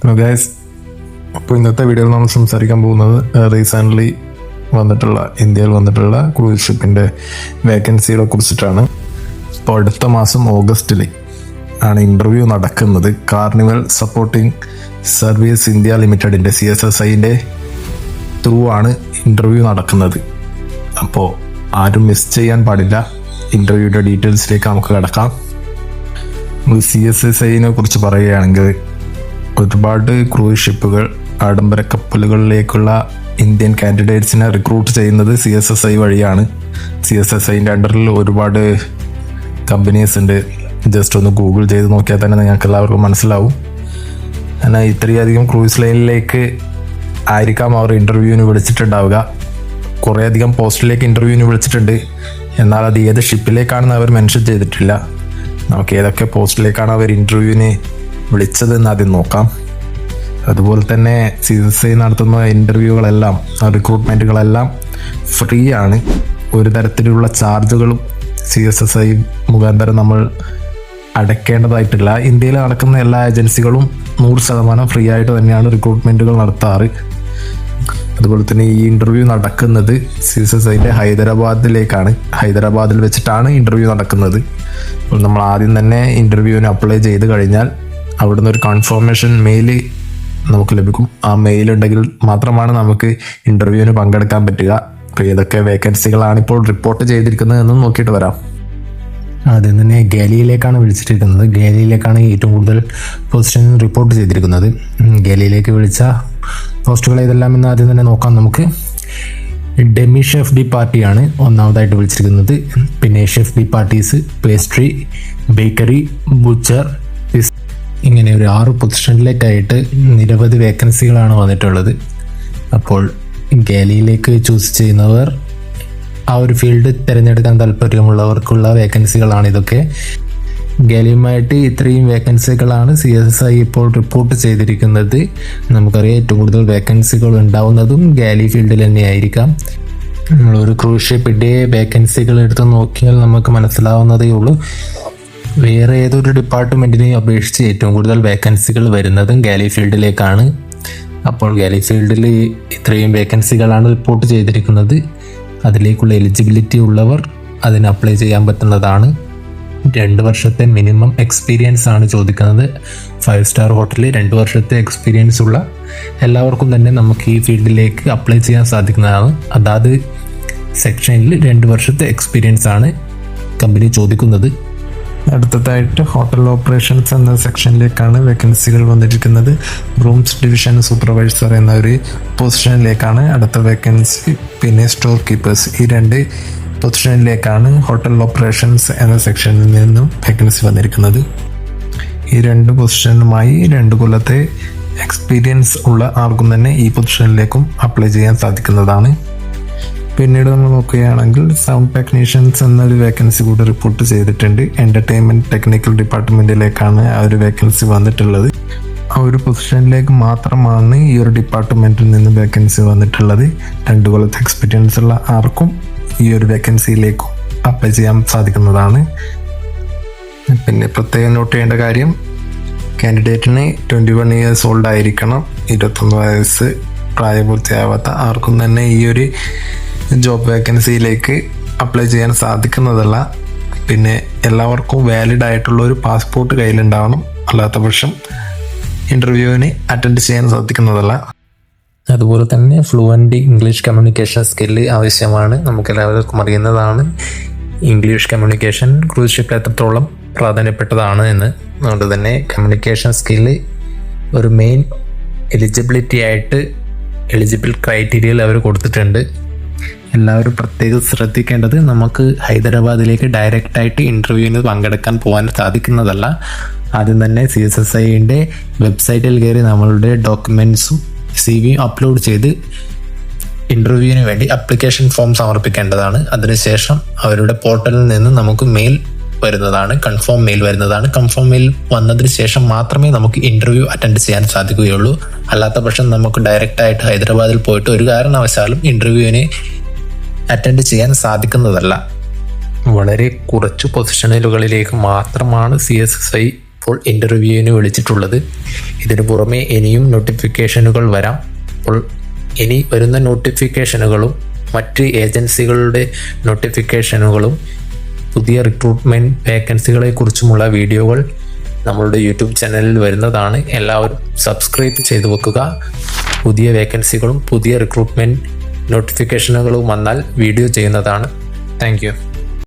Hello guys, അപ്പോൾ ഇന്നത്തെ വീഡിയോയിൽ നമ്മൾ സംസാരിക്കാൻ പോകുന്നത് റീസെൻ്റ്ലി ഇന്ത്യയിൽ വന്നിട്ടുള്ള ക്രൂയിസ് ഷിപ്പിൻ്റെ വേക്കൻസികളെ കുറിച്ചിട്ടാണ്. അപ്പോൾ അടുത്ത മാസം ഓഗസ്റ്റിൽ ആണ് ഇൻ്റർവ്യൂ നടക്കുന്നത്. കാർണിവൽ സപ്പോർട്ടിംഗ് സർവീസ് ഇന്ത്യ ലിമിറ്റഡിൻ്റെ CSSIൻ്റെ ത്രൂ ആണ് ഇൻ്റർവ്യൂ നടക്കുന്നത്. അപ്പോൾ ആരും മിസ് ചെയ്യാൻ പാടില്ല. ഇൻ്റർവ്യൂയുടെ ഡീറ്റെയിൽസിലേക്ക് നമുക്ക് കിടക്കാം. CSSIനെ കുറിച്ച് പറയുകയാണെങ്കിൽ ഒരുപാട് ക്രൂയിസ് ഷിപ്പുകൾ, ആഡംബര കപ്പലുകളിലേക്കുള്ള ഇന്ത്യൻ കാൻഡിഡേറ്റ്സിനെ റിക്രൂട്ട് ചെയ്യുന്നത് CSSI വഴിയാണ്. CSSIൻ്റെ അണ്ടറിൽ ഒരുപാട് കമ്പനീസ് ഉണ്ട്. ജസ്റ്റ് ഒന്ന് ഗൂഗിൾ ചെയ്ത് നോക്കിയാൽ തന്നെ നിങ്ങൾക്ക് എല്ലാവർക്കും മനസ്സിലാവും. എന്നാൽ ഇത്രയധികം ക്രൂയിസ് ലൈനിലേക്ക് ആയിരിക്കാം അവർ ഇൻ്റർവ്യൂവിന് വിളിച്ചിട്ടുണ്ടാവുക. കുറേയധികം പോസ്റ്റിലേക്ക് ഇൻ്റർവ്യൂവിന് വിളിച്ചിട്ടുണ്ട്. എന്നാൽ അത് ഏത് ഷിപ്പിലേക്കാണെന്ന് അവർ മെൻഷൻ ചെയ്തിട്ടില്ല. നമുക്ക് ഏതൊക്കെ പോസ്റ്റിലേക്കാണ് അവർ ഇൻ്റർവ്യൂവിന് വിളിച്ചതെന്ന് ആദ്യം നോക്കാം. അതുപോലെ തന്നെ CSSI നടത്തുന്ന ഇൻ്റർവ്യൂകളെല്ലാം, റിക്രൂട്ട്മെൻറ്റുകളെല്ലാം ഫ്രീ ആണ്. ഒരു തരത്തിലുള്ള ചാർജുകളും CSSI മുഖാന്തരം നമ്മൾ അടയ്ക്കേണ്ടതായിട്ടില്ല. ഇന്ത്യയിൽ നടക്കുന്ന എല്ലാ ഏജൻസികളും 100% ഫ്രീ ആയിട്ട് തന്നെയാണ് റിക്രൂട്ട്മെൻറ്റുകൾ നടത്താറ്. അതുപോലെ തന്നെ ഈ ഇൻ്റർവ്യൂ നടക്കുന്നത് CSSIൻ്റെ ഹൈദരാബാദിൽ വെച്ചിട്ടാണ് ഇൻ്റർവ്യൂ നടക്കുന്നത്. അപ്പോൾ നമ്മൾ ആദ്യം തന്നെ ഇൻ്റർവ്യൂവിന് അപ്ലൈ ചെയ്ത് കഴിഞ്ഞാൽ അവിടുന്ന് ഒരു കൺഫർമേഷൻ മെയിൽ നമുക്ക് ലഭിക്കും. ആ മെയിൽ ഉണ്ടെങ്കിൽ മാത്രമാണ് നമുക്ക് ഇൻ്റർവ്യൂവിന് പങ്കെടുക്കാൻ പറ്റുക. അപ്പോൾ ഏതൊക്കെ വേക്കൻസികളാണ് ഇപ്പോൾ റിപ്പോർട്ട് ചെയ്തിരിക്കുന്നത് എന്നും നോക്കിയിട്ട് വരാം. ആദ്യം തന്നെ ഗാലിയിലേക്കാണ് വിളിച്ചിരിക്കുന്നത്. ഗാലിയിലേക്കാണ് ഏറ്റവും കൂടുതൽ പൊസിഷൻ റിപ്പോർട്ട് ചെയ്തിരിക്കുന്നത്. ഗാലിയിലേക്ക് വിളിച്ച പോസ്റ്റുകൾ ഏതെല്ലാം എന്ന് ആദ്യം തന്നെ നോക്കാം നമുക്ക്. ഡെമി ഷെഫ് ഡി പാർട്ടിയാണ് ഒന്നാമതായിട്ട് വിളിച്ചിരിക്കുന്നത്. പിന്നെ chef D parties, pastry, bakery, butcher, ഇങ്ങനെ ഒരു 6 പൊസിഷനിലേക്കായിട്ട് നിരവധി വേക്കൻസികളാണ് വന്നിട്ടുള്ളത്. അപ്പോൾ ഗാലിയിലേക്ക് ചൂസ് ചെയ്യുന്നവർ ആ ഒരു ഫീൽഡ് തിരഞ്ഞെടുക്കാൻ താല്പര്യമുള്ളവർക്കുള്ള വേക്കൻസികളാണ് ഇതൊക്കെ. ഗാലിയുമായിട്ട് ഇത്രയും വേക്കൻസികളാണ് CSSI ഇപ്പോൾ റിപ്പോർട്ട് ചെയ്തിരിക്കുന്നത്. നമുക്കറിയാം ഏറ്റവും കൂടുതൽ വേക്കൻസികൾ ഉണ്ടാവുന്നതും ഗാലി ഫീൽഡിൽ തന്നെയായിരിക്കാം. നമ്മളൊരു ക്രൂസ് ഷിപ്പിൻ്റെ വേക്കൻസികൾ എടുത്ത് നോക്കിയാൽ നമുക്ക് മനസ്സിലാവുന്നതേ ഉള്ളൂ. വേറെ ഏതൊരു ഡിപ്പാർട്ട്മെൻറ്റിനെ അപേക്ഷിച്ച് ഏറ്റവും കൂടുതൽ വേക്കൻസികൾ വരുന്നതും ഗാലി ഫീൽഡിലേക്കാണ്. അപ്പോൾ ഗാലി ഫീൽഡിൽ ഇത്രയും വേക്കൻസികളാണ് റിപ്പോർട്ട് ചെയ്തിരിക്കുന്നത്. അതിലേക്കുള്ള എലിജിബിലിറ്റി ഉള്ളവർ അതിന് അപ്ലൈ ചെയ്യാൻ പറ്റുന്നതാണ്. 2 വർഷത്തെ മിനിമം എക്സ്പീരിയൻസ് ആണ് ചോദിക്കുന്നത്. 5 സ്റ്റാർ ഹോട്ടലിൽ 2 വർഷത്തെ എക്സ്പീരിയൻസ് ഉള്ള എല്ലാവർക്കും തന്നെ നമുക്ക് ഈ ഫീൽഡിലേക്ക് അപ്ലൈ ചെയ്യാൻ സാധിക്കുന്നതാണ്. അതാത് സെക്ഷനിൽ 2 വർഷത്തെ എക്സ്പീരിയൻസ് ആണ് കമ്പനി ചോദിക്കുന്നത്. അടുത്തതായിട്ട് ഹോട്ടൽ ഓപ്പറേഷൻസ് എന്ന സെക്ഷനിലേക്കാണ് വേക്കൻസികൾ വന്നിരിക്കുന്നത്. റൂംസ് ഡിവിഷൻ സൂപ്പർവൈസർ എന്ന ഒരു പൊസിഷനിലേക്കാണ് അടുത്ത വേക്കൻസി. പിന്നെ സ്റ്റോർ കീപ്പേഴ്സ്, ഈ 2 പൊസിഷനിലേക്കാണ് ഹോട്ടൽ ഓപ്പറേഷൻസ് എന്ന സെക്ഷനിൽ നിന്നും വേക്കൻസി വന്നിരിക്കുന്നത്. ഈ 2 പൊസിഷനുമായി 2 കൊല്ലത്തെ എക്സ്പീരിയൻസ് ഉള്ള ആർക്കും തന്നെ ഈ പൊസിഷനിലേക്കും അപ്ലൈ ചെയ്യാൻ സാധിക്കുന്നതാണ്. പിന്നീട് നമ്മൾ നോക്കുകയാണെങ്കിൽ സൗണ്ട് ടെക്നീഷ്യൻസ് എന്നൊരു വേക്കൻസി കൂടി റിപ്പോർട്ട് ചെയ്തിട്ടുണ്ട്. എൻ്റർടൈൻമെൻറ്റ് ടെക്നിക്കൽ ഡിപ്പാർട്ട്മെൻറ്റിലേക്കാണ് ആ ഒരു വേക്കൻസി വന്നിട്ടുള്ളത്. ആ ഒരു പൊസിഷനിലേക്ക് മാത്രമാണ് ഈ ഒരു ഡിപ്പാർട്ട്മെൻറ്റിൽ നിന്ന് വേക്കൻസി വന്നിട്ടുള്ളത്. 2 കൊല്ലത്തെ എക്സ്പീരിയൻസ് ഉള്ള ആർക്കും ഈ ഒരു വേക്കൻസിയിലേക്കും അപ്ലൈ ചെയ്യാൻ സാധിക്കുന്നതാണ്. പിന്നെ പ്രത്യേകം നോട്ട് ചെയ്യേണ്ട കാര്യം, കാൻഡിഡേറ്റിന് 21 ഇയേഴ്സ് ഓൾഡ് ആയിരിക്കണം. 21 വയസ്സ് പ്രായപൂർത്തിയാവാത്ത ആർക്കും തന്നെ ഈ ഒരു ജോബ് വേക്കൻസിയിലേക്ക് അപ്ലൈ ചെയ്യാൻ സാധിക്കുന്നതല്ല. പിന്നെ എല്ലാവർക്കും വാലിഡ് ആയിട്ടുള്ള ഒരു പാസ്പോർട്ട് കയ്യിലുണ്ടാവണം. അല്ലാത്ത പക്ഷം ഇൻ്റർവ്യൂവിന് അറ്റൻഡ് ചെയ്യാൻ സാധിക്കുന്നതല്ല. അതുപോലെ തന്നെ ഫ്ലുവൻ്റ് ഇംഗ്ലീഷ് കമ്മ്യൂണിക്കേഷൻ സ്കില്ല് ആവശ്യമാണ്. നമുക്കെല്ലാവർക്കും അറിയുന്നതാണ് ഇംഗ്ലീഷ് കമ്മ്യൂണിക്കേഷൻ ക്രൂസ് ഷിപ്പിൽ എത്രത്തോളം പ്രാധാന്യപ്പെട്ടതാണ് എന്ന്. അതുകൊണ്ട് തന്നെ കമ്മ്യൂണിക്കേഷൻ സ്കില്ല് ഒരു മെയിൻ എലിജിബിൾ ക്രൈറ്റീരിയയിൽ അവർ കൊടുത്തിട്ടുണ്ട്. എല്ലാവരും പ്രത്യേകം ശ്രദ്ധിക്കേണ്ടത്, നമുക്ക് ഹൈദരാബാദിലേക്ക് ഡയറക്റ്റായിട്ട് ഇൻ്റർവ്യൂവിന് പങ്കെടുക്കാൻ പോകാൻ സാധിക്കുന്നതല്ല. ആദ്യം തന്നെ CSSIൻ്റെ വെബ്സൈറ്റിൽ കയറി നമ്മളുടെ ഡോക്യുമെൻറ്റ്സും CV അപ്ലോഡ് ചെയ്ത് ഇൻ്റർവ്യൂവിന് വേണ്ടി അപ്ലിക്കേഷൻ ഫോം സമർപ്പിക്കേണ്ടതാണ്. അതിനുശേഷം അവരുടെ പോർട്ടലിൽ നിന്ന് നമുക്ക് മെയിൽ വരുന്നതാണ്, കൺഫേം മെയിൽ വരുന്നതാണ്. കൺഫേം മെയിൽ വന്നതിന് ശേഷം മാത്രമേ നമുക്ക് ഇൻ്റർവ്യൂ അറ്റൻഡ് ചെയ്യാൻ സാധിക്കുകയുള്ളൂ. അല്ലാത്ത പക്ഷം നമുക്ക് ഡയറക്റ്റായിട്ട് ഹൈദരാബാദിൽ പോയിട്ട് ഒരു കാരണവശാലും ഇൻ്റർവ്യൂവിന് അറ്റൻഡ് ചെയ്യാൻ സാധിക്കുന്നതല്ല. വളരെ കുറച്ച് പൊസിഷനുകളിലേക്ക് മാത്രമാണ് CSSI ഇപ്പോൾ ഇൻ്റർവ്യൂവിന് വിളിച്ചിട്ടുള്ളത്. ഇതിനു പുറമെ ഇനിയും നോട്ടിഫിക്കേഷനുകൾ വരാം. അപ്പോൾ ഇനി വരുന്ന നോട്ടിഫിക്കേഷനുകളും മറ്റ് ഏജൻസികളുടെ നോട്ടിഫിക്കേഷനുകളും പുതിയ റിക്രൂട്ട്മെൻറ്റ് വേക്കൻസികളെ കുറിച്ചുമുള്ള വീഡിയോകൾ നമ്മളുടെ യൂട്യൂബ് ചാനലിൽ വരുന്നതാണ്. എല്ലാവരും സബ്സ്ക്രൈബ് ചെയ്തു വെക്കുക. പുതിയ വേക്കൻസികളും പുതിയ റിക്രൂട്ട്മെൻറ്റ് നോട്ടിഫിക്കേഷനുകളും വന്നാൽ വീഡിയോ ചെയ്യുന്നതാണ്. Thank you.